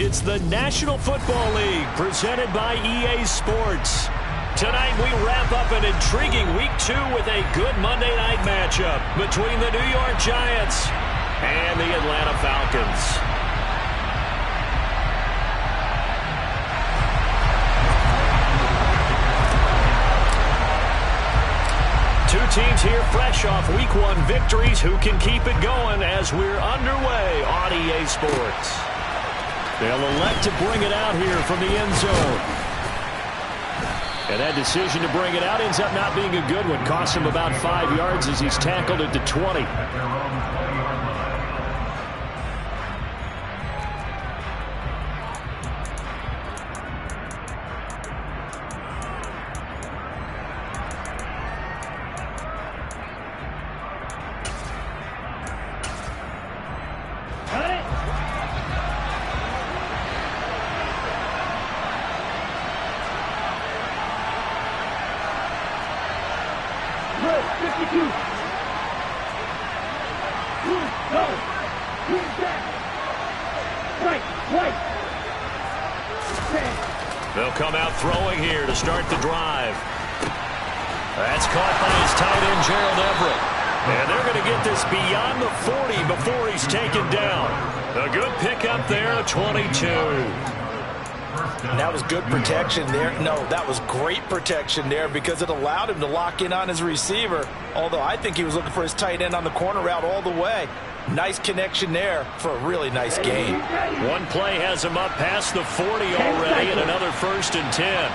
It's the National Football League presented by EA Sports. Tonight we wrap up an intriguing Week 2 with a good Monday night matchup between the New York Giants and the Atlanta Falcons. Two teams here fresh off Week 1 victories. Who can keep it going as we're underway on EA Sports? They'll elect to bring it out here from the end zone. And that decision to bring it out ends up not being a good one. Costs him about 5 yards as he's tackled at the 20. They'll come out throwing here to start the drive. That's caught by his tight end, Gerald Everett. And they're going to get this beyond the 40 before he's taken down. A good pickup there, 22. That was good protection there. No, that was great protection there because it allowed him to lock in on his receiver. Although I think he was looking for his tight end on the corner route all the way. Nice connection there for a really nice gain. One play has him up past the 40 already, and another 1st and 10.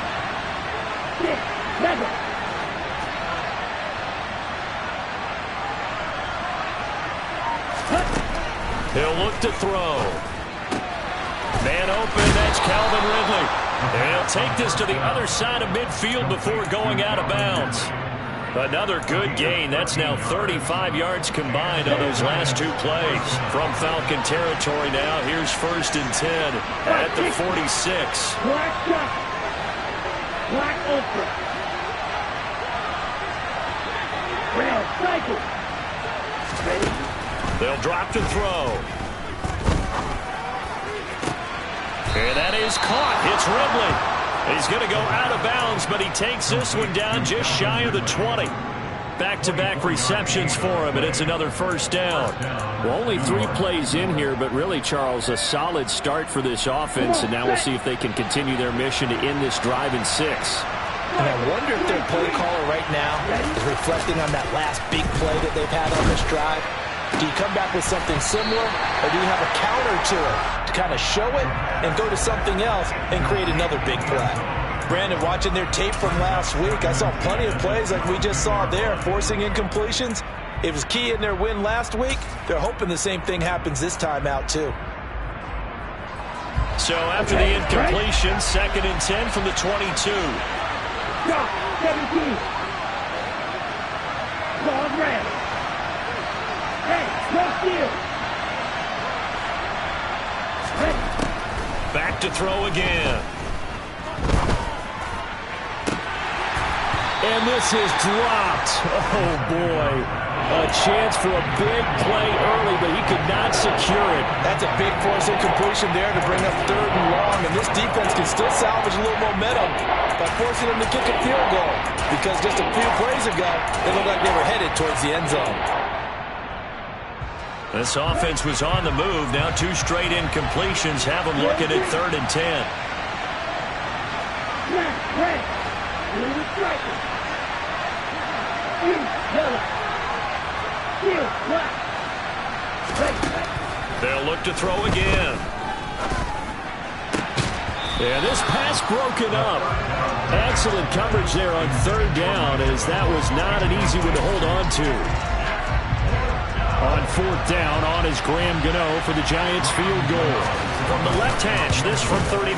He'll look to throw. Man open, that's Calvin Ridley. And he'll take this to the other side of midfield before going out of bounds. Another good gain. That's now 35 yards combined on those last 2 plays. From Falcon territory now, here's 1st and 10 at the 46. Black Ultra. Rail cycle. They'll drop to throw. And that is caught. It's Ridley. He's going to go out of bounds, but he takes this one down just shy of the 20. Back-to-back receptions for him, and it's another 1st down. Well, only 3 plays in here, but really, Charles, a solid start for this offense, and now we'll see if they can continue their mission to end this drive in 6. And I wonder if their play caller right now is reflecting on that last big play that they've had on this drive. Do you come back with something similar, or do you have a counter to it to kind of show it and go to something else and create another big play? Brandon, watching their tape from last week, I saw plenty of plays like we just saw there, forcing incompletions. It was key in their win last week. They're hoping the same thing happens this time out, too. So after the incompletion, 2nd and 10 from the 22. Drop, 17. Ball red. Back to throw again. And this is dropped. Oh, boy. A chance for a big play early, but he could not secure it. That's a big force incompletion there to bring up 3rd and long, and this defense can still salvage a little momentum by forcing them to kick a field goal, because just a few plays ago, they looked like they were headed towards the end zone. This offense was on the move. Now 2 straight incompletions have them looking at 3rd and 10. They'll look to throw again. And this pass broken up. Excellent coverage there on 3rd down, as that was not an easy one to hold on to. On 4th down, on is Graham Gano for the Giants field goal. From the left hash, this from 39.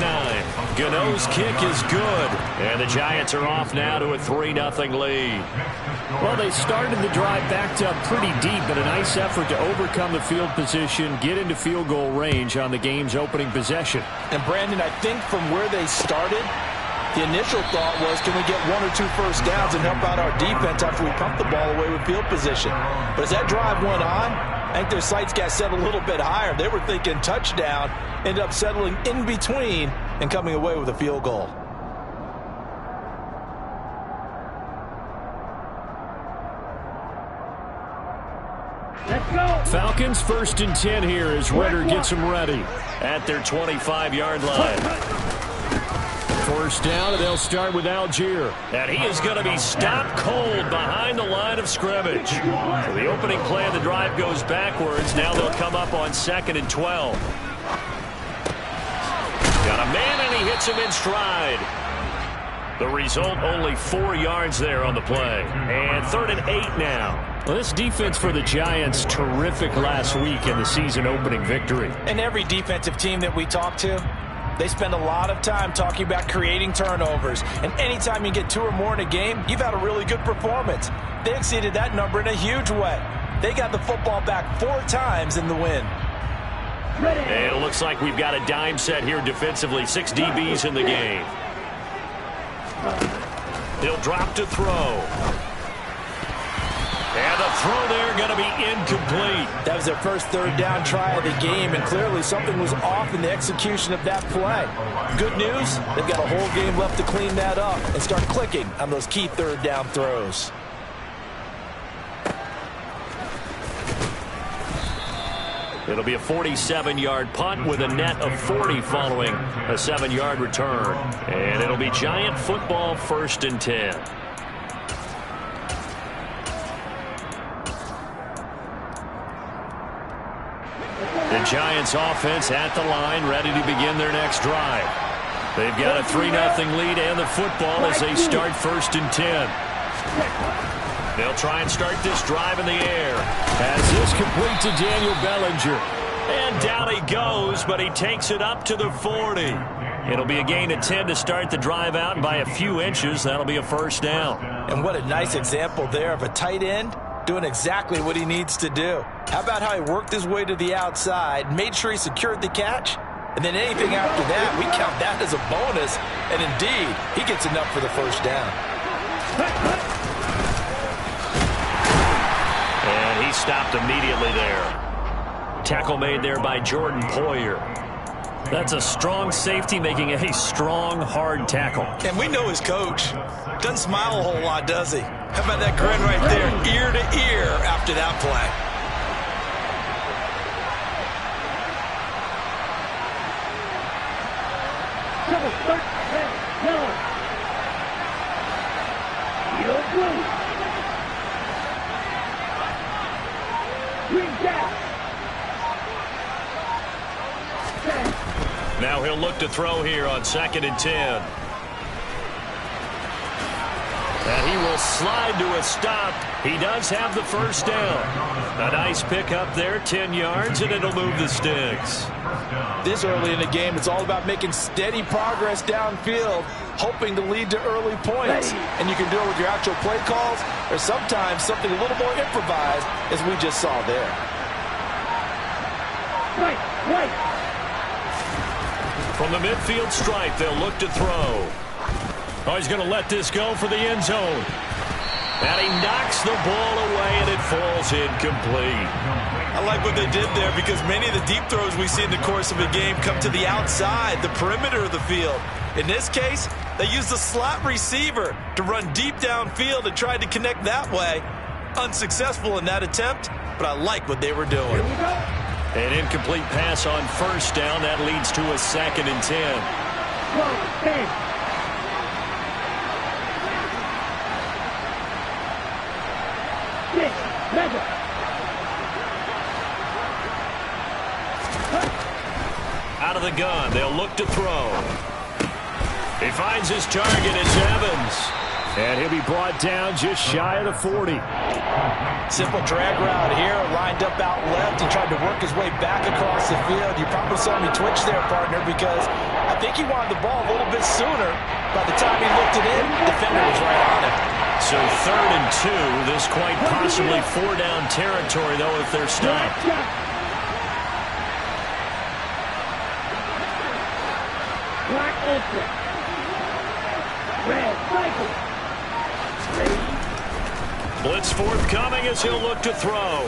Gano's kick is good. And the Giants are off now to a 3-0 lead. Well, they started the drive backed up pretty deep, but a nice effort to overcome the field position, get into field goal range on the game's opening possession. And, Brandon, I think from where they started, the initial thought was, can we get 1 or 2 first downs and help out our defense after we pump the ball away with field position? But as that drive went on, I think their sights got set a little bit higher. They were thinking touchdown, ended up settling in between and coming away with a field goal. Let's go. Falcons 1st and 10 here as Ritter gets them ready at their 25-yard line. First down, and they'll start with Algier. And he is going to be stopped cold behind the line of scrimmage. So the opening play of the drive goes backwards. Now they'll come up on 2nd and 12. Got a man, and he hits him in stride. The result, only 4 yards there on the play. And 3rd and 8 now. Well, this defense for the Giants, terrific last week in the season-opening victory. And every defensive team that we talk to, they spend a lot of time talking about creating turnovers. And anytime you get 2 or more in a game, you've had a really good performance. They exceeded that number in a huge way. They got the football back 4 times in the win. And it looks like we've got a dime set here defensively. 6 DBs in the game. He'll drop to throw. And the throw there going to be incomplete. That was their first 3rd down try of the game, and clearly something was off in the execution of that play. Good news, they've got a whole game left to clean that up and start clicking on those key 3rd down throws. It'll be a 47-yard punt with a net of 40 following a 7-yard return. And it'll be Giant football 1st and 10. The Giants offense at the line, ready to begin their next drive. They've got a 3-0 lead and the football as they start 1st and 10. They'll try and start this drive in the air. As this complete to Daniel Bellinger. And down he goes, but he takes it up to the 40. It'll be a gain of 10 to start the drive out, and by a few inches, that'll be a 1st down. And what a nice example there of a tight end doing exactly what he needs to do. How about how he worked his way to the outside, made sure he secured the catch, and then anything after that, we count that as a bonus. And indeed, he gets enough for the 1st down. And he stopped immediately there. Tackle made there by Jordan Poyer. That's a strong safety making a strong, hard tackle. And we know his coach. Doesn't smile a whole lot, does he? How about that grin right there, ear to ear after that play? Double start. Red, yellow. Yellow blue. Green down. Now he'll look to throw here on 2nd and 10. And he will slide to a stop. He does have the 1st down. A nice pickup there, 10 yards, and it'll move the sticks. This early in the game, it's all about making steady progress downfield, hoping to lead to early points. And you can do it with your actual play calls, or sometimes something a little more improvised, as we just saw there. Right. From the midfield stripe, they'll look to throw. Oh, he's going to let this go for the end zone. And he knocks the ball away, and it falls incomplete. I like what they did there because many of the deep throws we see in the course of a game come to the outside, the perimeter of the field. In this case, they used the slot receiver to run deep downfield and tried to connect that way. Unsuccessful in that attempt, but I like what they were doing. An incomplete pass on 1st down. That leads to a 2nd and 10. 10. Measure. Out of the gun, they'll look to throw. He finds his target, it's Evans. And he'll be brought down just shy of the 40. Simple drag route here, lined up out left and tried to work his way back across the field. You probably saw me twitch there, partner, because I think he wanted the ball a little bit sooner. By the time he looked it in, the defender was right on him. So 3rd and 2, this quite possibly 4-down territory, though, if they're stopped. Black ultra. Red cycle. Blitz forthcoming as he'll look to throw.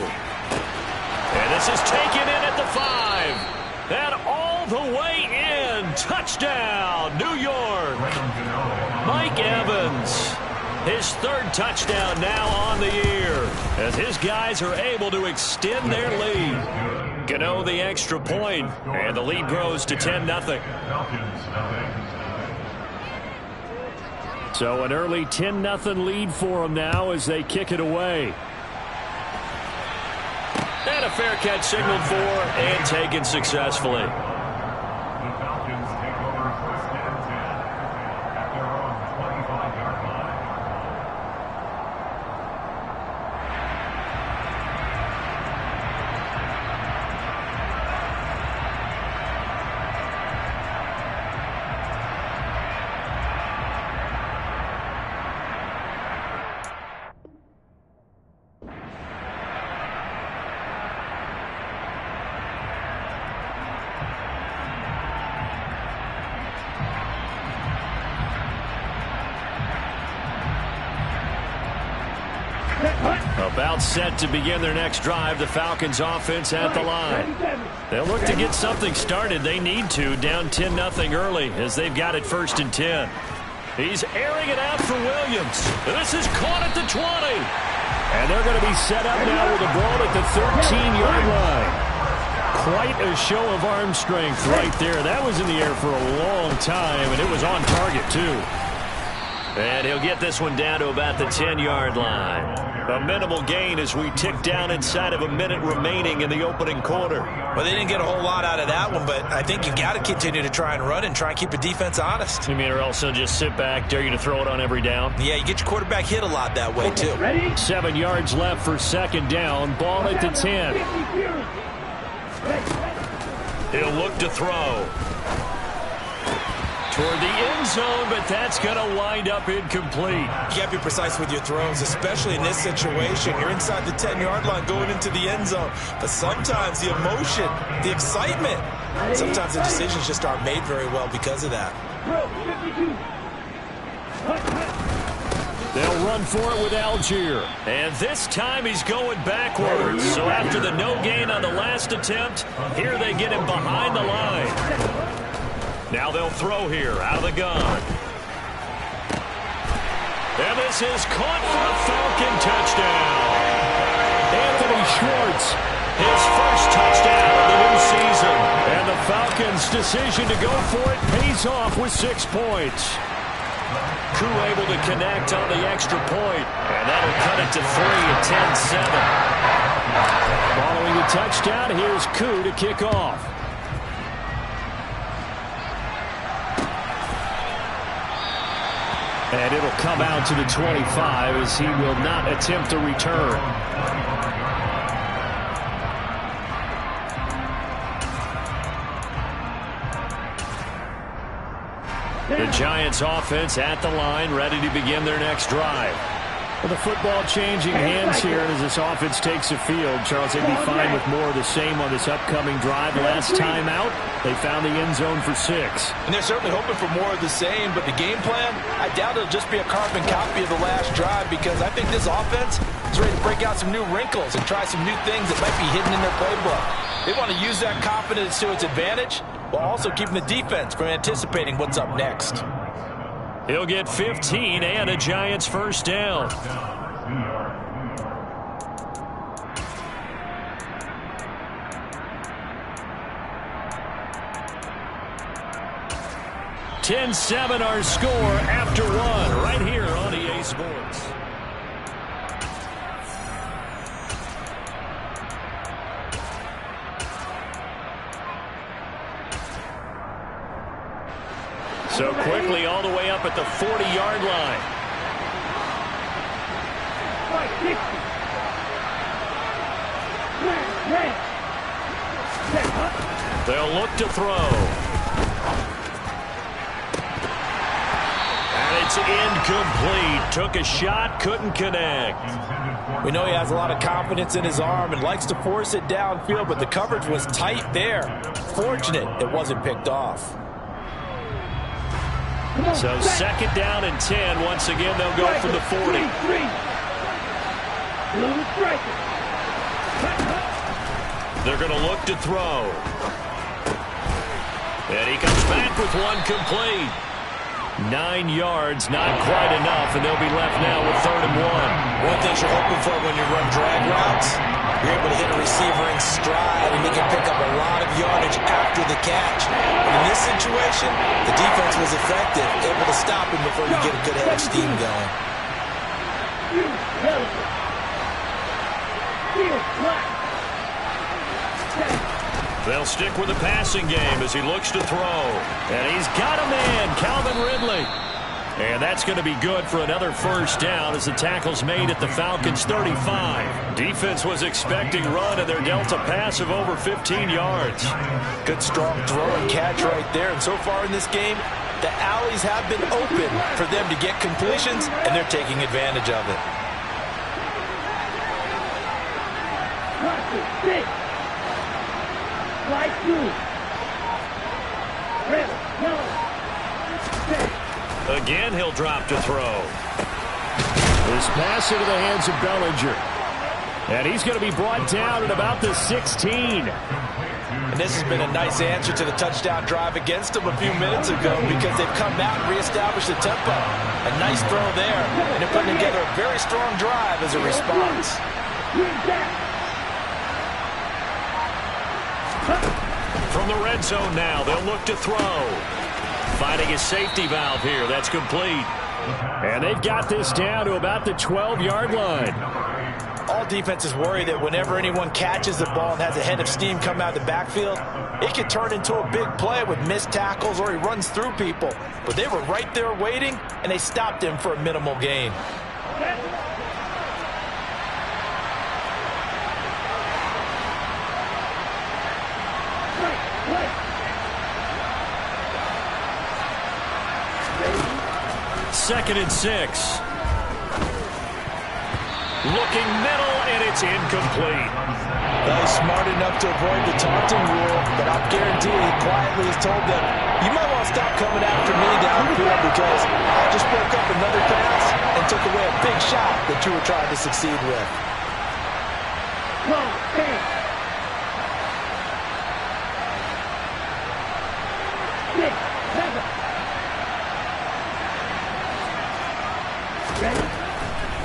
And this is taken in at the 5. And all the way in. Touchdown, New York. Mike Evans. His third touchdown now on the year, as his guys are able to extend their lead. Gano the extra point, and the lead grows to 10-0. So an early 10-0 lead for them now as they kick it away. And a fair catch signaled for and taken successfully. About set to begin their next drive, the Falcons offense at the line. They'll look to get something started. They need to, down 10-0 early as they've got it 1st and 10. He's airing it out for Williams. This is caught at the 20. And they're going to be set up now with the ball at the 13-yard line. Quite a show of arm strength right there. That was in the air for a long time, and it was on target, too. And he'll get this one down to about the 10-yard line. A minimal gain as we tick down inside of a minute remaining in the opening quarter. Well, they didn't get a whole lot out of that one, but I think you've got to continue to try and run and try and keep the defense honest. You mean or else they'll just sit back, dare you to throw it on every down? Yeah, you get your quarterback hit a lot that way, too. 7 yards left for 2nd down. Ball at the 10. He'll look to throw. Toward the end zone, but that's going to wind up incomplete. You got to be precise with your throws, especially in this situation. You're inside the 10-yard line going into the end zone. But sometimes the emotion, the excitement, sometimes the decisions just aren't made very well because of that. They'll run for it with Algier. And this time he's going backwards. So after the no gain on the last attempt, here they get him behind the line. Now they'll throw here out of the gun. And this is caught for a Falcon touchdown. Anthony Schwartz, his first touchdown of the new season. And the Falcons' decision to go for it pays off with 6 points. Koo able to connect on the extra point. And that'll cut it to 3 at 10-7. Following the touchdown, here's Koo to kick off. And it'll come out to the 25 as he will not attempt a return. The Giants offense at the line, ready to begin their next drive. Well, the football changing hands here as this offense takes the field. Charles, they'd be fine with more of the same on this upcoming drive. Last time out, they found the end zone for 6. And they're certainly hoping for more of the same, but the game plan, I doubt it'll just be a carbon copy of the last drive because I think this offense is ready to break out some new wrinkles and try some new things that might be hidden in their playbook. They want to use that confidence to its advantage while also keeping the defense from anticipating what's up next. He'll get 15 and a Giants first down. (10-7) our score after 1 right here on EA Sports. So quickly all the way up at the 40-yard line. They'll look to throw. And it's incomplete. Took a shot, couldn't connect. We know he has a lot of confidence in his arm and likes to force it downfield, but the coverage was tight there. Fortunate it wasn't picked off. So 2nd down and 10. Once again, they'll go from the 40. They're going to look to throw. And he comes back with one complete. 9 yards, not quite enough, and they'll be left now with 3rd and 1. One thing you're hoping for when you run drag routes, you're able to hit a receiver in stride, and he can pick up a lot of yardage after the catch. And in this situation, the defense was effective, able to stop him before you get a good head of steam going. They'll stick with the passing game as he looks to throw. And he's got a man, Calvin Ridley. And that's going to be good for another first down as the tackle's made at the Falcons' 35. Defense was expecting run, and they're dealt a pass of over 15 yards. Good strong throw and catch right there. And so far in this game, the alleys have been open for them to get completions, and they're taking advantage of it. Again, he'll drop to throw. This pass into the hands of Bellinger. And he's going to be brought down at about the 16. And this has been a nice answer to the touchdown drive against them a few minutes ago because they've come out and reestablished the tempo. A nice throw there, and they're putting together a very strong drive as a response. From the red zone now, they'll look to throw. Finding a safety valve here. That's complete. And they've got this down to about the 12-yard line. All defenses worry that whenever anyone catches the ball and has a head of steam come out of the backfield, it can turn into a big play with missed tackles or he runs through people. But they were right there waiting, and they stopped him for a minimal gain. Second and 6. Looking middle, and it's incomplete. Well, he's smart enough to avoid the taunting rule, but I guarantee he quietly has told them, you might want to stop coming after me downfield because I just broke up another pass and took away a big shot that you were trying to succeed with.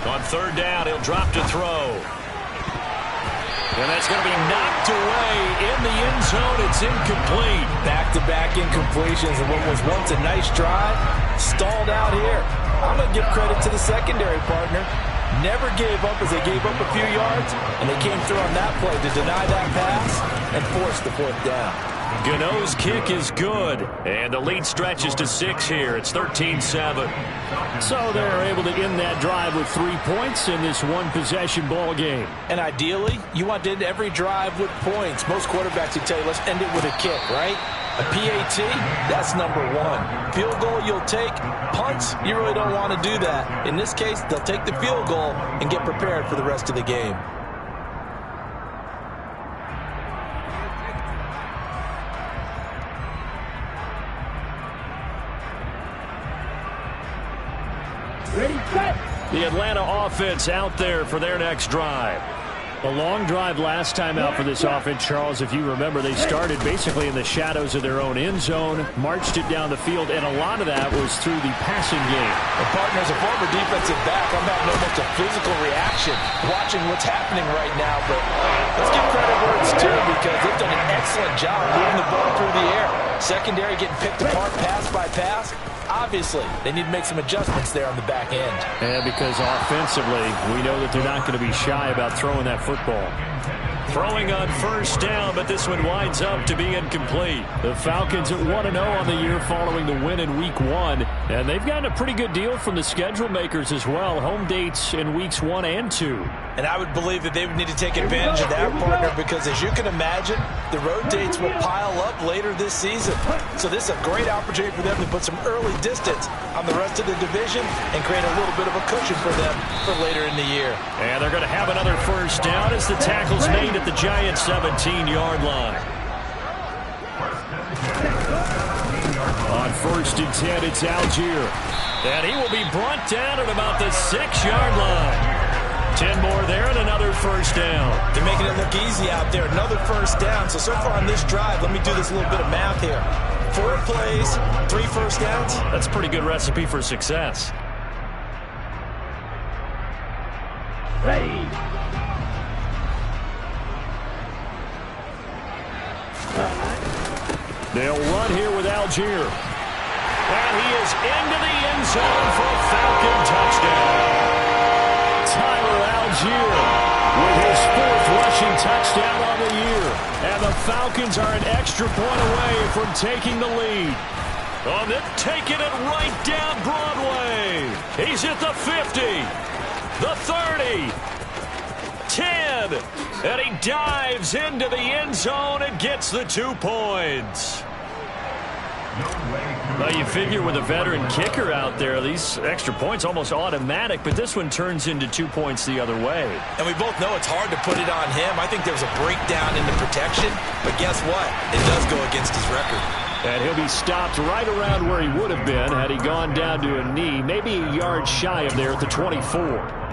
On 3rd down, he'll drop to throw. And that's going to be knocked away in the end zone. It's incomplete. Back-to-back incompletions, and what was once a nice drive stalled out here. I'm going to give credit to the secondary partner. Never gave up as they gave up a few yards, and they came through on that play to deny that pass and force the 4th down. Gano's kick is good, and the lead stretches to 6 here. It's 13-7. So they're able to end that drive with 3 points in this one-possession ball game. And ideally, you want to end every drive with points. Most quarterbacks would tell you, let's end it with a kick, right? A PAT, that's number 1. Field goal you'll take. Punts, you really don't want to do that. In this case, they'll take the field goal and get prepared for the rest of the game. The Atlanta offense out there for their next drive. A long drive last time out for this offense, Charles. If you remember, they started basically in the shadows of their own end zone, marched it down the field, and a lot of that was through the passing game. The partner, as a former defensive back, I'm having almost a physical reaction watching what's happening right now. But let's give credit where it's due because they've done an excellent job moving the ball through the air. Secondary getting picked apart pass by pass. Obviously, they need to make some adjustments there on the back end. And because offensively, we know that they're not going to be shy about throwing that football. Throwing on 1st down, but this one winds up to be incomplete. The Falcons at 1-0 on the year following the win in Week 1. And they've gotten a pretty good deal from the schedule makers as well. Home dates in Weeks 1 and 2. And I would believe that they would need to take advantage of that, partner, because as you can imagine, the road dates will pile up later this season. So this is a great opportunity for them to put some early distance on the rest of the division and create a little bit of a cushion for them for later in the year. And they're going to have another 1st down as the tackle's made at the Giants' 17-yard line. On 1st and 10, it's Algier. And he will be brought down at about the 6-yard line. 10 more there and another first down. They're making it look easy out there. Another first down. So far on this drive, let me do this little bit of math here. 4 plays, 3 first downs. That's a pretty good recipe for success. Ready. They'll run here with Algier. And he is into the end zone for a Falcon touchdown. Tyler Algier with his 4th rushing touchdown on the year. And the Falcons are an extra point away from taking the lead. Oh, they're taking it right down Broadway. He's at the 50, the 30, 10, and he dives into the end zone and gets the 2 points. Well, you figure with a veteran kicker out there, these extra points almost automatic, but this one turns into 2 points the other way. And we both know it's hard to put it on him. I think there was a breakdown in the protection, but guess what? It does go against his record. And he'll be stopped right around where he would have been had he gone down to a knee, maybe a yard shy of there at the 24.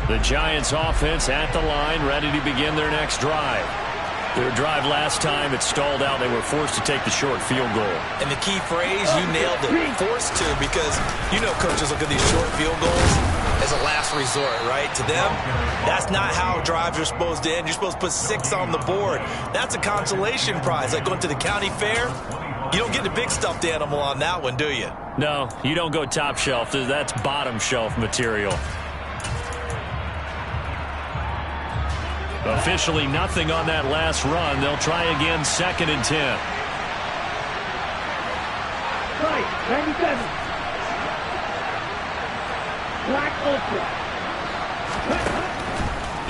The Giants offense at the line, ready to begin their next drive. Their drive last time, it stalled out. They were forced to take the short field goal. And the key phrase, you nailed it, forced to, because you know coaches look at these short field goals as a last resort, right? To them, that's not how drives are supposed to end. You're supposed to put 6 on the board. That's a consolation prize, like going to the county fair. You don't get the big stuffed animal on that one, do you? No, you don't go top shelf. That's bottom shelf material. Officially nothing on that last run. They'll try again, 2nd and 10. Right, 97. Black Ultra.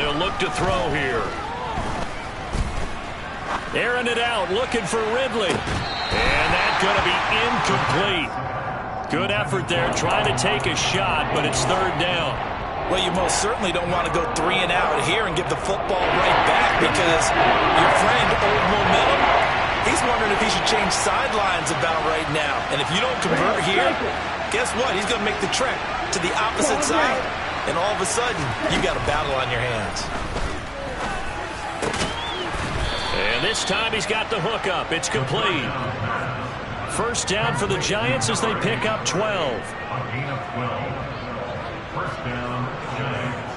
They'll look to throw here. Airing it out, looking for Ridley. And that's going to be incomplete. Good effort there, trying to take a shot, but it's 3rd down. Well, you most certainly don't want to go 3 and out here and give the football right back, because your friend, Old Momentum, he's wondering if he should change sidelines about right now. And if you don't convert here, guess what? He's going to make the trek to the opposite side, and all of a sudden, you got a battle on your hands. And this time he's got the hook up. It's complete. First down for the Giants as they pick up 12. First down, Giants.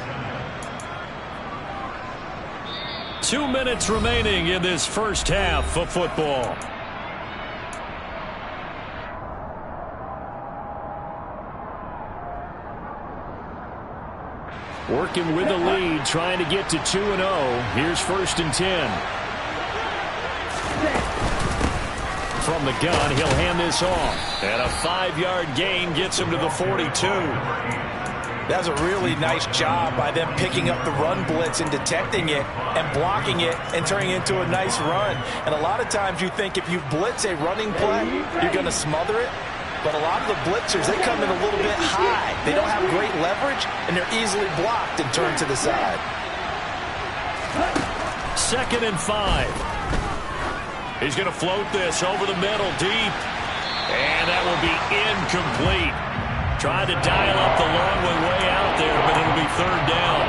2 minutes remaining in this first half of football. Working with the lead, trying to get to 2-0. Here's 1st and 10. From the gun, he'll hand this off. And a 5-yard gain gets him to the 42. That's a really nice job by them picking up the run blitz and detecting it and blocking it and turning it into a nice run. And a lot of times you think if you blitz a running play, you're going to smother it. But a lot of the blitzers, they come in a little bit high. They don't have great leverage, and they're easily blocked and turned to the side. 2nd and 5. He's going to float this over the middle deep. And that will be incomplete. Trying to dial up the long way out there, but it'll be 3rd down.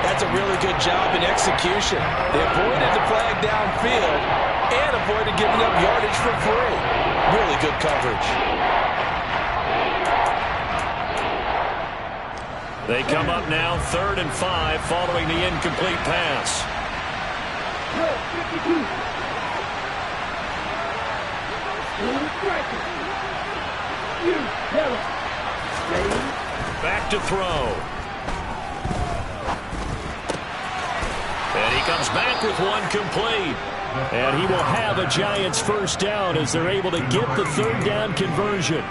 That's a really good job in execution. They avoided the flag downfield and avoided giving up yardage for free. Really good coverage. They come up now, 3rd and 5, following the incomplete pass. 52. Back to throw. And he comes back with one complete. And he will have a Giants first down as they're able to get the 3rd down conversion.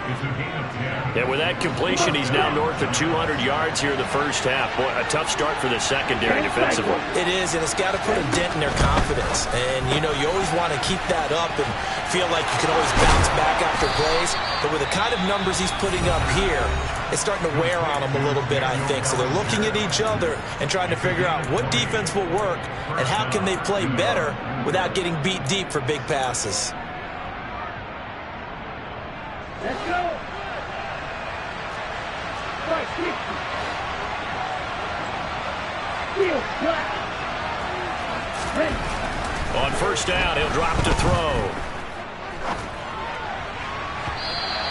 And with that completion, he's now north of 200 yards here in the first half. Boy, a tough start for the secondary defensively. It is, and it's got to put a dent in their confidence. And, you know, you always want to keep that up and feel like you can always bounce back after plays. But with the kind of numbers he's putting up here, it's starting to wear on them a little bit, I think. So they're looking at each other and trying to figure out what defense will work and how can they play better without getting beat deep for big passes. Let's go. Right, 60. Field, flat. Ready. On first down, he'll drop to throw.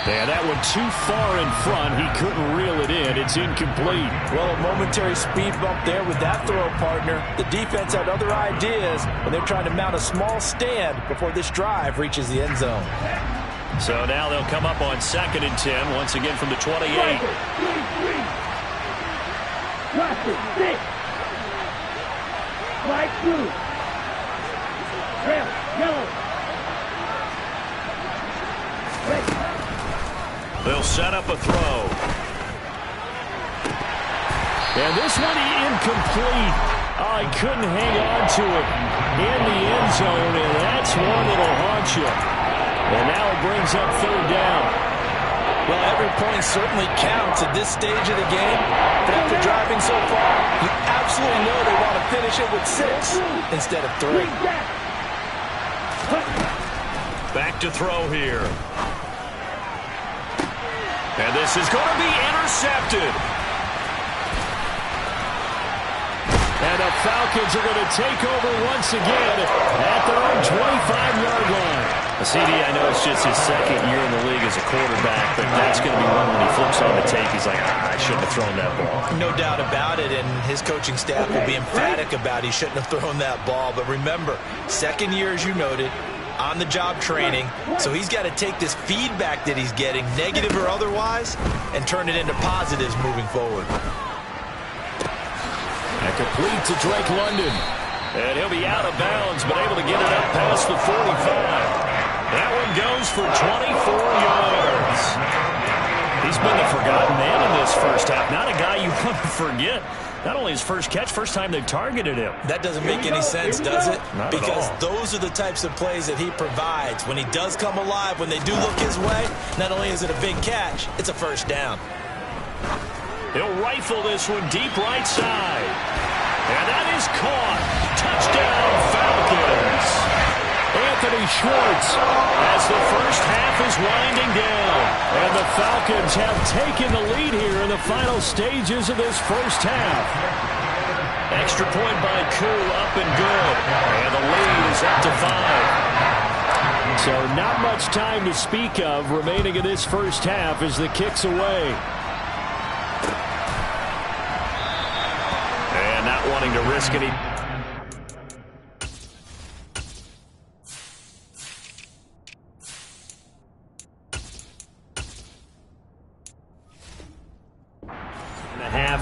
Yeah, that one too far in front. He couldn't reel it in. It's incomplete. Well, a momentary speed bump there with that throw, partner. The defense had other ideas when they're trying to mount a small stand before this drive reaches the end zone. So now they'll come up on 2nd and 10, once again from the 28. Drop it, 6. Right through. Red, yellow. Red. They'll set up a throw. And this one incomplete. Oh, he couldn't hang on to it in the end zone, and that's one that'll haunt you. And now it brings up 3rd down. Well, every point certainly counts at this stage of the game. But after driving so far, you absolutely know they want to finish it with 6 instead of 3. Back to throw here. And this is going to be intercepted. And the Falcons are going to take over once again at their own 25-yard line. CD, I know it's just his 2nd year in the league as a quarterback, but that's going to be one when he flips on the tape. He's like, I shouldn't have thrown that ball. No doubt about it, and his coaching staff will be emphatic about he shouldn't have thrown that ball. But remember, 2nd year, as you noted, on-the-job training, so he's got to take this feedback that he's getting, negative or otherwise, and turn it into positives moving forward. And complete to Drake London. And he'll be out of bounds, but able to get it up past the 45. That one goes for 24 yards. He's been the forgotten man in this first half. Not a guy you want to forget. Not only his first catch, first time they've targeted him. That doesn't make any sense, does it? Not because at all. those are the types of plays that he provides. When he does come alive, when they do look his way, not only is it a big catch, it's a first down. He'll rifle this one deep right side. And that is caught. Touchdown, Falcons. Anthony Schwartz as the first half is winding down. And the Falcons have taken the lead here in the final stages of this first half. Extra point by Koo, up and good. And the lead is up to 5. So not much time to speak of remaining in this first half as the kick's away. And not wanting to risk any.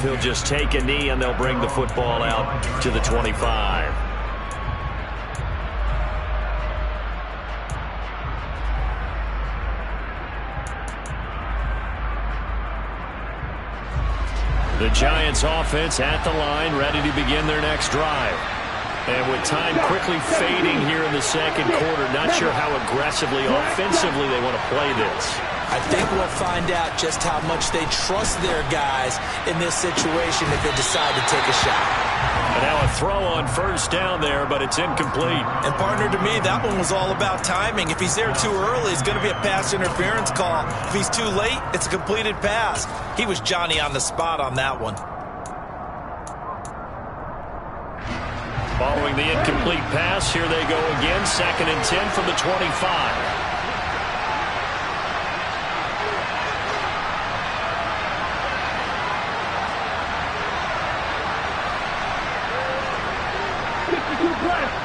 He'll just take a knee, and they'll bring the football out to the 25. The Giants offense at the line, ready to begin their next drive. And with time quickly fading here in the second quarter, not sure how aggressively, offensively they want to play this. I think we'll find out just how much they trust their guys in this situation if they decide to take a shot. And now a throw on first down there, but it's incomplete. And partner, to me, that one was all about timing. If he's there too early, it's going to be a pass interference call. If he's too late, it's a completed pass. He was Johnny on the spot on that one. Following the incomplete pass, here they go again. 2nd and 10 from the 25.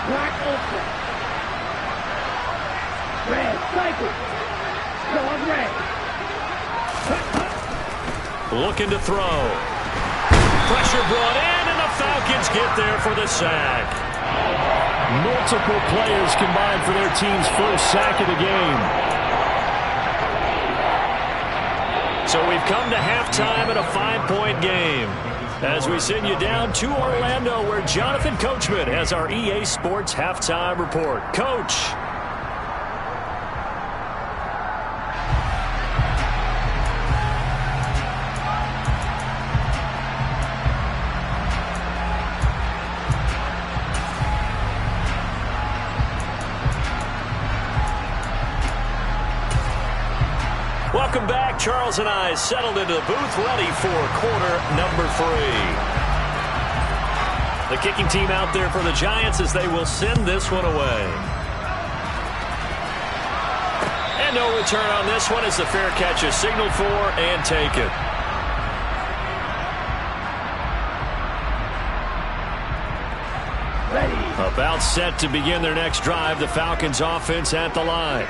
Black open. Red, cycle. Going red. Looking to throw. Pressure brought in, and the Falcons get there for the sack. Multiple players combined for their team's first sack of the game. So we've come to halftime in a 5-point game. As we send you down to Orlando, where Jonathan Coachman has our EA Sports Halftime Report. Coach. Welcome back. Charles and I settled into the booth, ready for quarter number 3. The kicking team out there for the Giants as they will send this one away. And no return on this one as the fair catch is signaled for and taken. About set to begin their next drive, the Falcons offense at the line.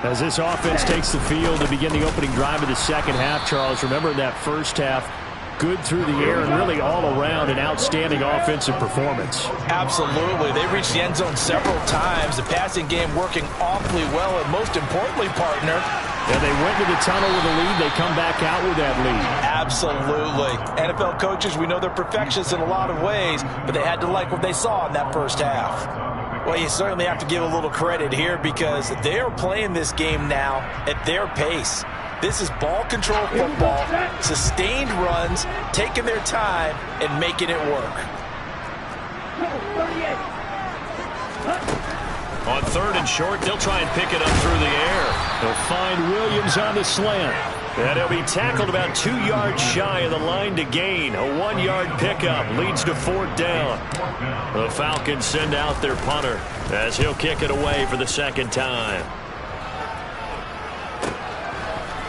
As this offense takes the field to begin the opening drive of the second half, Charles, remember in that first half, good through the air and really all around an outstanding offensive performance. Absolutely. They reached the end zone several times. The passing game working awfully well, and most importantly, partner, yeah, they went to the tunnel with a lead. They come back out with that lead. Absolutely. NFL coaches, we know they're perfectionists in a lot of ways, but they had to like what they saw in that first half. Well, you certainly have to give a little credit here because they are playing this game now at their pace. This is ball control football, sustained runs, taking their time, and making it work. On third and short, they'll try and pick it up through the air. They'll find Williams on the slant. And he'll be tackled about 2 yards shy of the line to gain. A 1-yard pickup leads to 4th down. The Falcons send out their punter as he'll kick it away for the second time.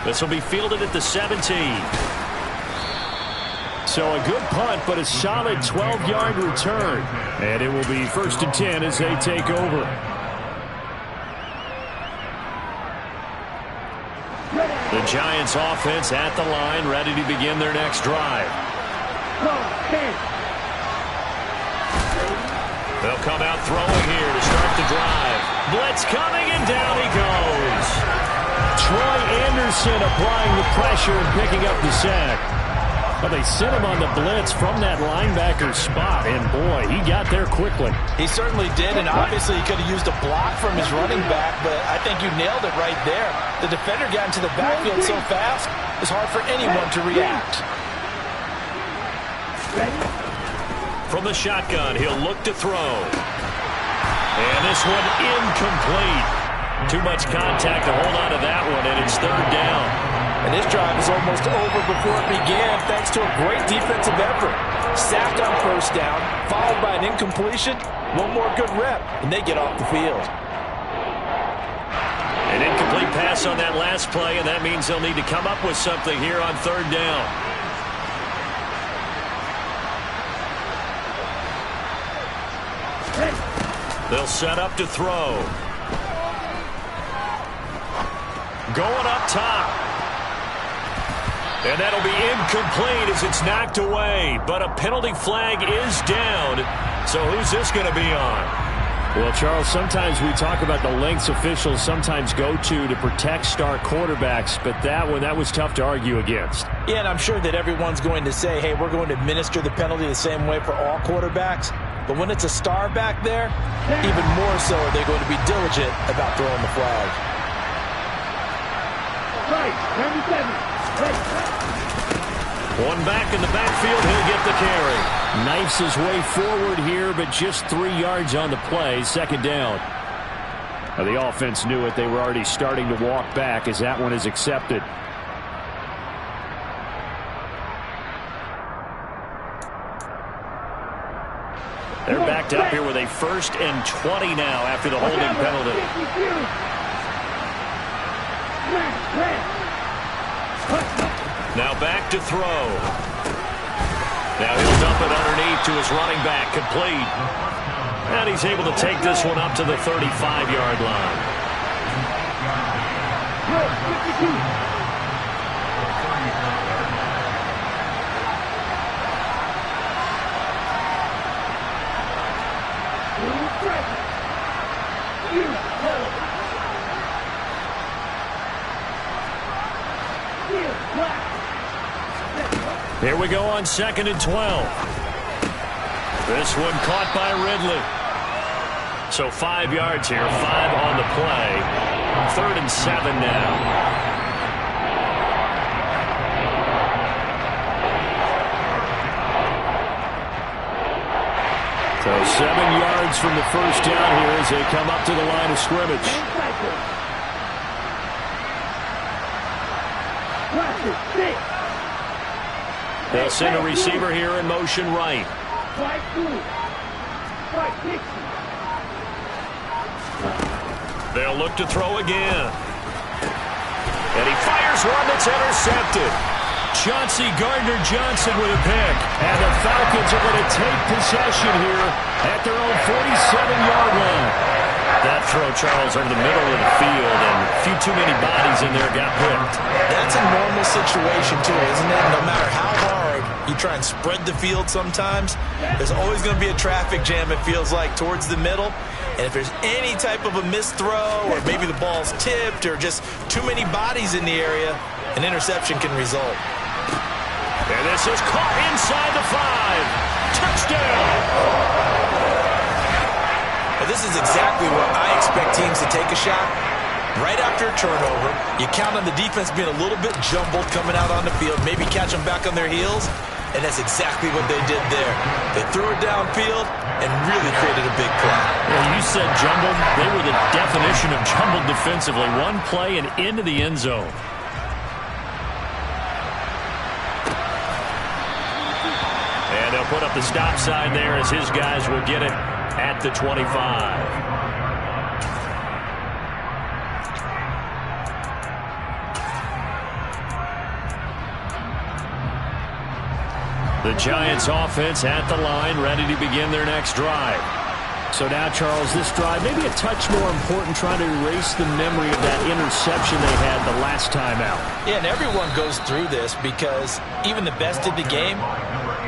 This will be fielded at the 17. So a good punt, but a solid 12-yard return. And it will be 1st and 10 as they take over. The Giants offense at the line, ready to begin their next drive. They'll come out throwing here to start the drive. Blitz coming, and down he goes. Troy Anderson applying the pressure and picking up the sack. Well, they sent him on the blitz from that linebacker spot, and boy, he got there quickly. He certainly did, and obviously he could have used a block from his running back, but I think you nailed it right there. The defender got into the backfield so fast, it's hard for anyone to react. From the shotgun, he'll look to throw. And this one incomplete. Too much contact to hold on to that one, and it's 3rd down. And this drive is almost over before it began thanks to a great defensive effort. Sacked on 1st down, followed by an incompletion. One more good rep, and they get off the field. An incomplete pass on that last play, and that means they'll need to come up with something here on 3rd down. They'll set up to throw. Going up top. And that'll be incomplete as it's knocked away. But a penalty flag is down. So who's this going to be on? Well, Charles, sometimes we talk about the lengths officials sometimes go to protect star quarterbacks. But that was tough to argue against. Yeah, and I'm sure that everyone's going to say, hey, we're going to administer the penalty the same way for all quarterbacks. But when it's a star back there, even more so are they going to be diligent about throwing the flag. Right, 97. One back in the backfield, he'll get the carry. Knifes his way forward here, but just 3 yards on the play, 2nd down. Now, the offense knew it. They were already starting to walk back as that one is accepted. They're backed up here with a 1st and 20 now after the holding penalty. Now back to throw. Now he'll dump it underneath to his running back, complete. And he's able to take this one up to the 35-yard line. Here we go on 2nd and 12. This one caught by Ridley. So 5 yards here, 5 on the play. 3rd and 7 now. So 7 yards from the 1st down here as they come up to the line of scrimmage. Watch it. 6. They'll send a receiver here in motion right. Strike 2. Strike 60. They'll look to throw again. And he fires one that's intercepted. Chauncey Gardner-Johnson with a pick. And the Falcons are going to take possession here at their own 47-yard line. That throw, Charles, over the middle of the field, and a few too many bodies in there got picked. That's a normal situation, too, isn't it? No matter how hard you try and spread the field sometimes, there's always going to be a traffic jam, it feels like, towards the middle. And if there's any type of a missed throw, or maybe the ball's tipped, or just too many bodies in the area, an interception can result. And this is caught inside the 5. Touchdown! Well, this is exactly where I expect teams to take a shot. Right after a turnover, you count on the defense being a little bit jumbled coming out on the field, maybe catch them back on their heels, and that's exactly what they did there. They threw it downfield and really created a big play. Well, you said jumbled. They were the definition of jumbled defensively. One play and into the end zone. And they'll put up the stop sign there as his guys will get it at the 25. The Giants offense at the line, ready to begin their next drive. So now, Charles, this drive maybe a touch more important, trying to erase the memory of that interception they had the last time out. Yeah, and everyone goes through this because even the best in the game,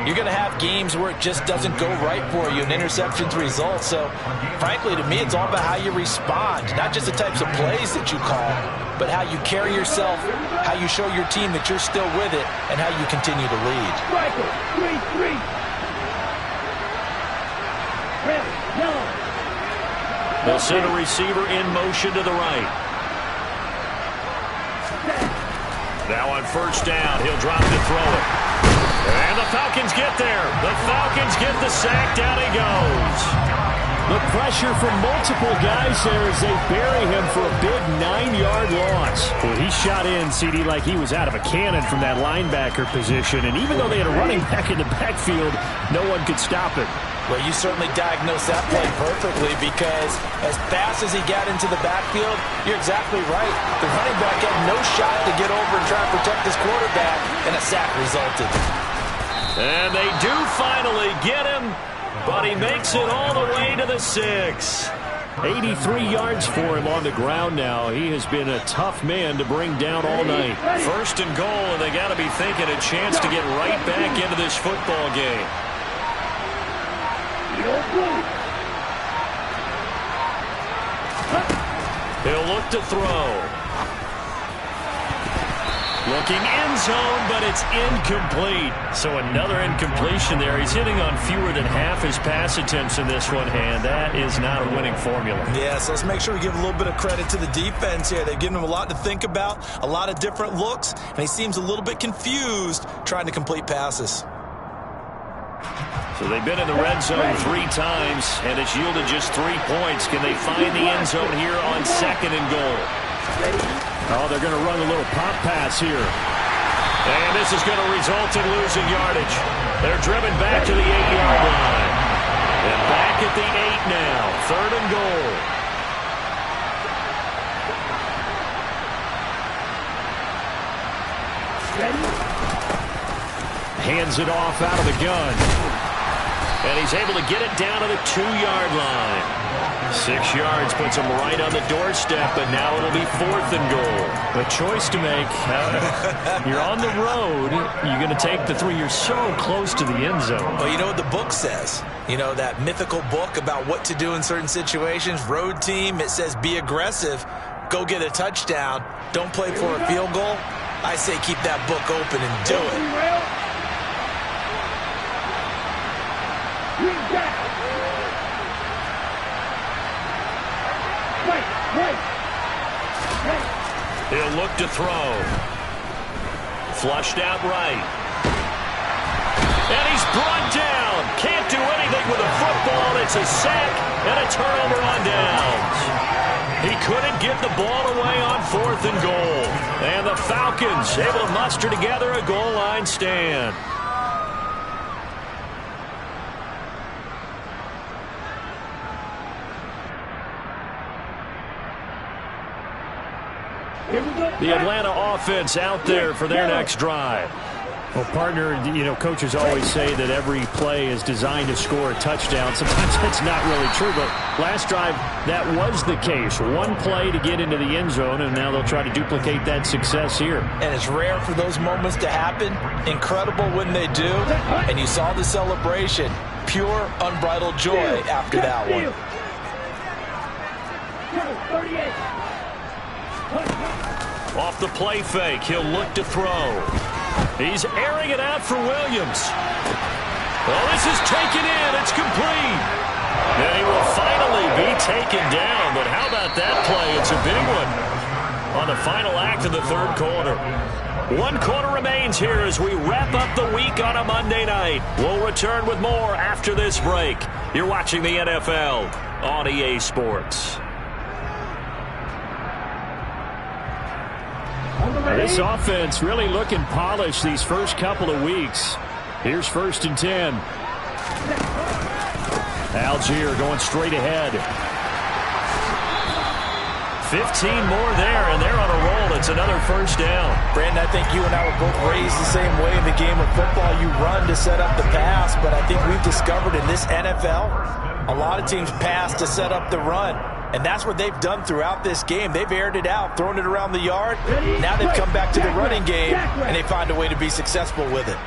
you're going to have games where it just doesn't go right for you, and interceptions result. So, frankly, to me, it's all about how you respond, not just the types of plays that you call, but how you carry yourself, how you show your team that you're still with it, and how you continue to lead. Striker. 3-3. Red. Yellow. They'll send a receiver in motion to the right. Now on first down, he'll drop to throw it. And the Falcons get there. The Falcons get the sack. Down he goes. The pressure from multiple guys there as they bury him for a big 9-yard loss. Well, he shot in, CD, like he was out of a cannon from that linebacker position. And even though they had a running back in the backfield, no one could stop it. Well, you certainly diagnosed that play perfectly because as fast as he got into the backfield, you're exactly right. The running back had no shot to get over and try to protect his quarterback, and a sack resulted. And they do finally get him, but he makes it all the way to the 6. 83 yards for him on the ground now. He has been a tough man to bring down all night. First and goal, and they got to be thinking a chance to get right back into this football game. He'll look to throw. Looking end zone, but it's incomplete. So another incompletion there. He's hitting on fewer than half his pass attempts in this one, and that is not a winning formula. Yeah, so let's make sure we give a little bit of credit to the defense here. They've given him a lot to think about, a lot of different looks, and he seems a little bit confused trying to complete passes. So they've been in the red zone 3 times, and it's yielded just 3 points. Can they find the end zone here on second and goal? Oh, they're going to run a little pop pass here. And this is going to result in losing yardage. They're driven back to the 8-yard line. And back at the 8 now. Third and goal. Hands it off out of the gun. And he's able to get it down to the 2-yard line. 6 yards puts him right on the doorstep, but now it'll be 4th and goal. A choice to make. You're on the road. You're going to take the 3. You're so close to the end zone. Well, you know what the book says. You know, that mythical book about what to do in certain situations. Road team, it says be aggressive. Go get a touchdown. Don't play for a field goal. I say keep that book open and do it. He'll look to throw. Flushed out right. And he's brought down. Can't do anything with a football. It's a sack and a turnover on downs. He couldn't get the ball away on 4th and goal. And the Falcons able to muster together a goal line stand. The Atlanta offense out there for their next drive. Well, partner, coaches always say that every play is designed to score a touchdown. Sometimes that's not really true, but last drive, that was the case. One play to get into the end zone, and now they'll try to duplicate that success here. And it's rare for those moments to happen. Incredible when they do. And you saw the celebration. Pure, unbridled joy after that one. Off the play fake, he'll look to throw. He's airing it out for Williams. Well, this is taken in. It's complete. And he will finally be taken down. But how about that play? It's a big one on the final act of the 3rd quarter. 1 quarter remains here as we wrap up the week on a Monday night. We'll return with more after this break. You're watching the NFL on EA Sports. This offense really looking polished these first couple of weeks. Here's 1st and 10. Algier going straight ahead. 15 more there, and they're on a roll. It's another 1st down. Brandon, I think you and I were both raised the same way in the game of football. You run to set up the pass, but I think we've discovered in this NFL, a lot of teams pass to set up the run. And that's what they've done throughout this game. They've aired it out, thrown it around the yard. Now they've come back to the running game, and they find a way to be successful with it.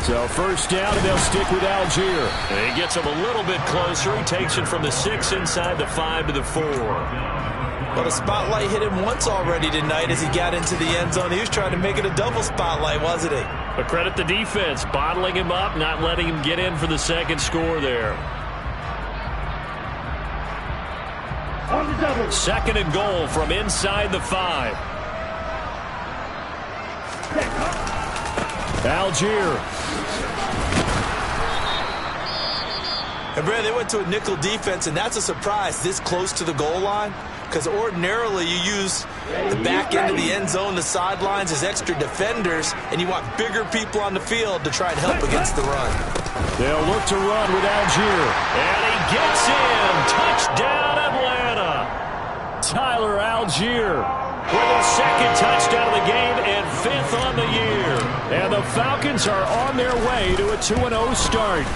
So 1st down, and they'll stick with Algier. And he gets him a little bit closer. He takes it from the 6 inside the 5 to the 4. Well, the spotlight hit him once already tonight as he got into the end zone. He was trying to make it a double spotlight, wasn't he? But credit the defense, bottling him up, not letting him get in for the 2nd score there. 2nd and goal from inside the 5. Algier. And Brad, they went to a nickel defense, and that's a surprise this close to the goal line, because ordinarily you use the back end of the end zone, the sidelines as extra defenders, and you want bigger people on the field to try and help against the run. They'll look to run with Algier. And he gets in. Touchdown, Atlanta. Tyler Algier with his 2nd touchdown of the game and 5th on the year. And the Falcons are on their way to a 2-0 start.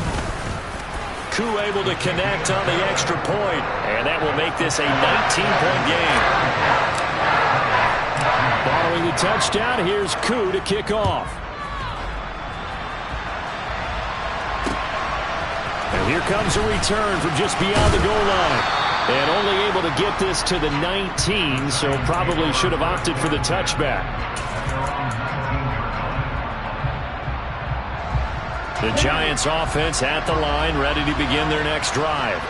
Koo able to connect on the extra point, and that will make this a 19-point game. Following the touchdown, here's Koo to kick off. And here comes a return from just beyond the goal line. And only able to get this to the 19, so probably should have opted for the touchback. The Giants offense at the line, ready to begin their next drive.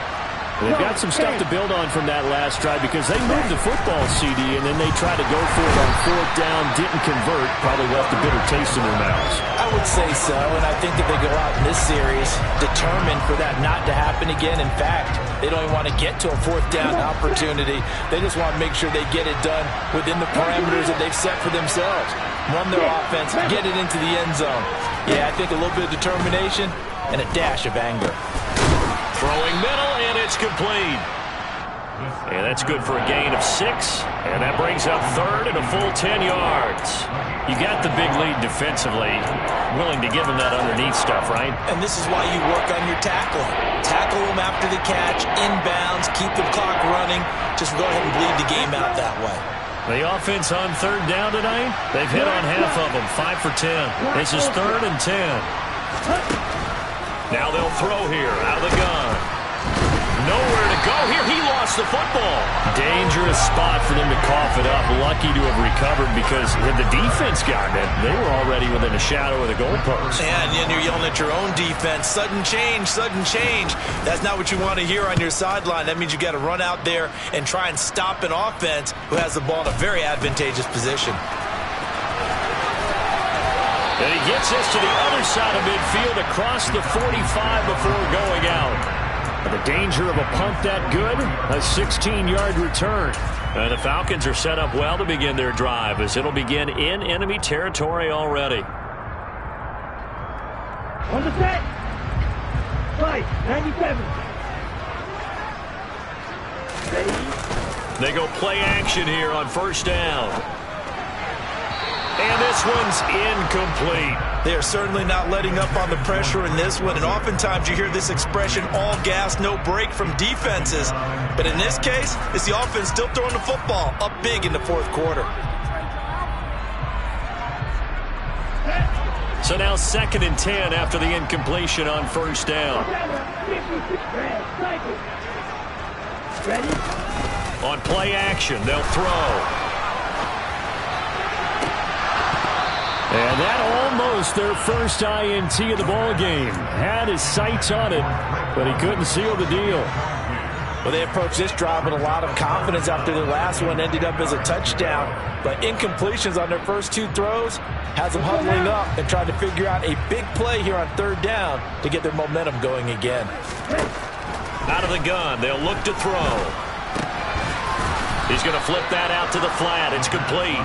They've got some stuff to build on from that last drive because they moved the football, CD, and then they tried to go for it on 4th down, didn't convert, probably left a bitter taste in their mouths. I would say so, and I think that they go out in this series determined for that not to happen again. In fact, they don't even want to get to a 4th down opportunity. They just want to make sure they get it done within the parameters that they've set for themselves. Run their offense, get it into the end zone. Yeah, I think a little bit of determination and a dash of anger. Throwing middle, and it's complete. And that's good for a gain of 6. And that brings up 3rd and a full 10 yards. You got the big lead defensively. Willing to give them that underneath stuff, right? And this is why you work on your tackling. Tackle them after the catch, inbounds, keep the clock running. Just go ahead and bleed the game out that way. The offense on 3rd down tonight, they've hit on half of them, 5 for 10. This is 3rd and 10. Now they'll throw here, out of the gun. Nowhere to go here. He lost the football. Dangerous spot for them to cough it up. Lucky to have recovered because had the defense gotten it, they were already within a shadow of the goalpost. And you're yelling at your own defense. Sudden change, sudden change. That's not what you want to hear on your sideline. That means you got to run out there and try and stop an offense who has the ball in a very advantageous position. And he gets us to the other side of midfield across the 45 before going out. The danger of a punt that good, a 16-yard return. And the Falcons are set up well to begin their drive as it'll begin in enemy territory already. On the set. 5, 97. Ready? They go play action here on first down. And this one's incomplete. They are certainly not letting up on the pressure in this one, and oftentimes you hear this expression, all gas, no break from defenses. But in this case, it's the offense still throwing the football up big in the fourth quarter. So now 2nd and 10 after the incompletion on first down. Ready? On play action, they'll throw. And that almost their first INT of the ball game. Had his sights on it, but he couldn't seal the deal. Well, they approached this drive with a lot of confidence after their last one ended up as a touchdown. But incompletions on their first 2 throws has them huddling up and trying to figure out a big play here on 3rd down to get their momentum going again. Out of the gun, they'll look to throw. He's going to flip that out to the flat. It's complete.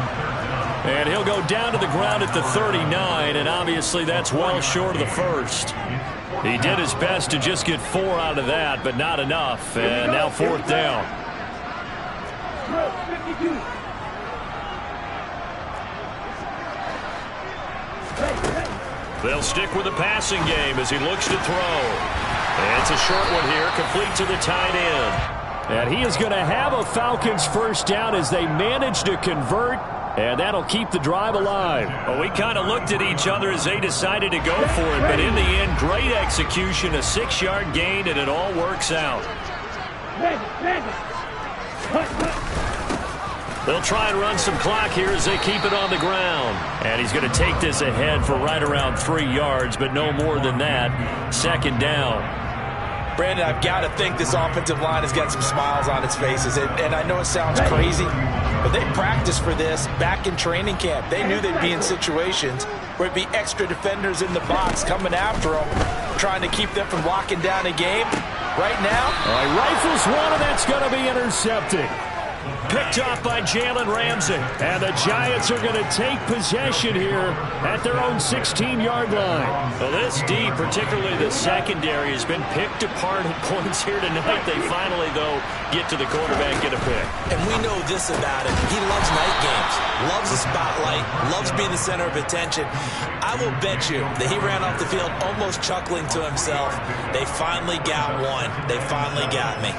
And he'll go down to the ground at the 39, and obviously that's well short of the first. He did his best to just get 4 out of that, but not enough. And now 4th down. They'll stick with the passing game as he looks to throw. And it's a short one here, complete to the tight end. And he is going to have a Falcons first down as they manage to convert. And that'll keep the drive alive. Well, we kind of looked at each other as they decided to go for it. But in the end, great execution, a 6-yard gain, and it all works out. They'll try and run some clock here as they keep it on the ground. And he's going to take this ahead for right around 3 yards, but no more than that. 2nd down. Brandon, I've got to think this offensive line has got some smiles on its faces. And I know it sounds crazy, but they practiced for this back in training camp. They knew they'd be in situations where it'd be extra defenders in the box coming after them, trying to keep them from locking down a game. Right now, rifles one, and that's going to be intercepted. Picked off by Jalen Ramsey. And the Giants are going to take possession here at their own 16-yard line. Well, this D, particularly the secondary, has been picked apart at points here tonight. They finally, though, get to the quarterback, get a pick. And we know this about him. He loves night games, loves the spotlight, loves being the center of attention. I will bet you that he ran off the field almost chuckling to himself. They finally got one. They finally got me.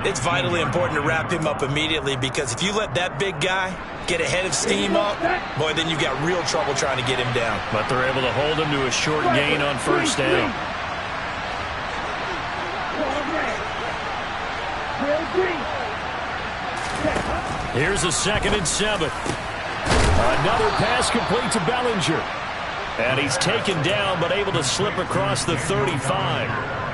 It's vitally important to wrap him up immediately, because if you let that big guy get a head of steam up, boy, then you've got real trouble trying to get him down. But they're able to hold him to a short gain on first down. Here's a 2nd and 7. Another pass complete to Bellinger. And he's taken down, but able to slip across the 35.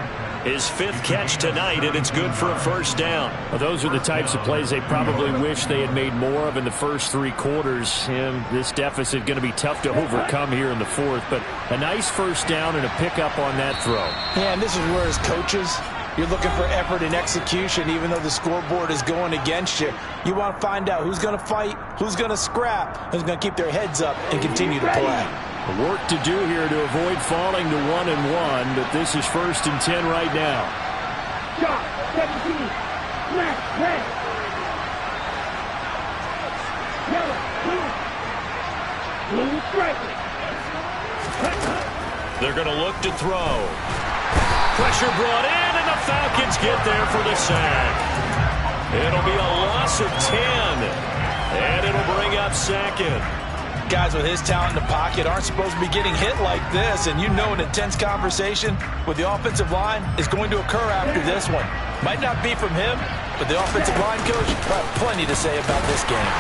His 5th catch tonight, and it's good for a first down. Well, those are the types of plays they probably wish they had made more of in the first 3 quarters. And this deficit going to be tough to overcome here in the 4th. But a nice first down and a pickup on that throw. Yeah, and this is where, as coaches, you're looking for effort and execution, even though the scoreboard is going against you. You want to find out who's going to fight, who's going to scrap, who's going to keep their heads up and continue to play. Work to do here to avoid falling to 1-1, but this is 1st and 10 right now. Shot, 17, left, red. Yellow, blue, striker. They're going to look to throw. Pressure brought in, and the Falcons get there for the sack. It'll be a loss of 10, and it'll bring up 2nd. Guys with his talent in the pocket aren't supposed to be getting hit like this, and you know an intense conversation with the offensive line is going to occur after this one. Might not be from him, but the offensive line coach will have plenty to say about this game.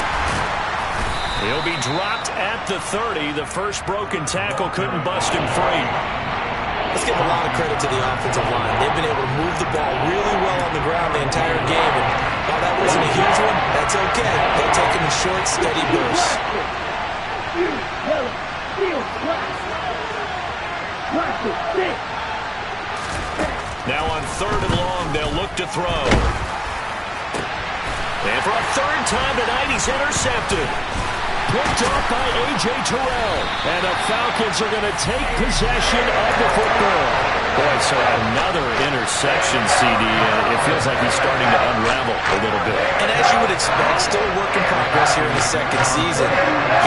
He'll be dropped at the 30. The first broken tackle couldn't bust him free. Let's give a lot of credit to the offensive line. They've been able to move the ball really well on the ground the entire game, and while that wasn't a huge one, that's okay. They'll take them in short, steady bursts. Now on 3rd and long, they'll look to throw. And for a 3rd time tonight, he's intercepted. Picked off by A.J. Terrell. And the Falcons are going to take possession of the football. Boy, so another interception, CD. It feels like he's starting to unravel a little bit. And as you would expect, still a work in progress here in the 2nd season.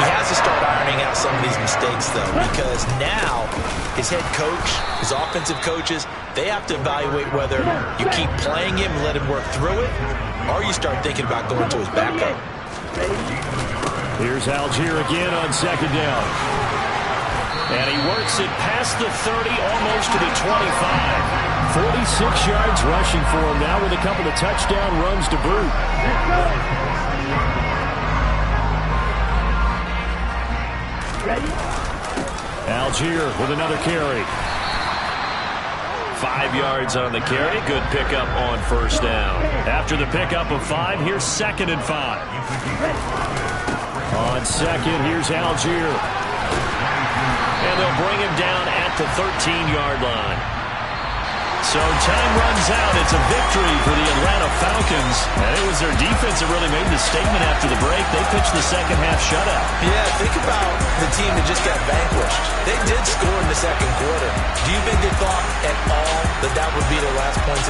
He has to start ironing out some of these mistakes, though, because now his head coach, his offensive coaches, they have to evaluate whether you keep playing him and let him work through it, or you start thinking about going to his backup. Here's Algier again on 2nd down. And he works it past the 30, almost to the 25. 46 yards rushing for him now with a couple of touchdown runs to boot. Algier with another carry. 5 yards on the carry. Good pickup on 1st down. After the pickup of 5, here's 2nd and 5. On 2nd, here's Algier. And they'll bring him down at the 13-yard line. So time runs out. It's a victory for the Atlanta Falcons. And it was their defense that really made the statement after the break. They pitched the second half shutout. Yeah, think about the team that just got vanquished. They did score in the 2nd quarter. Do you think they thought at all that that would be their last points of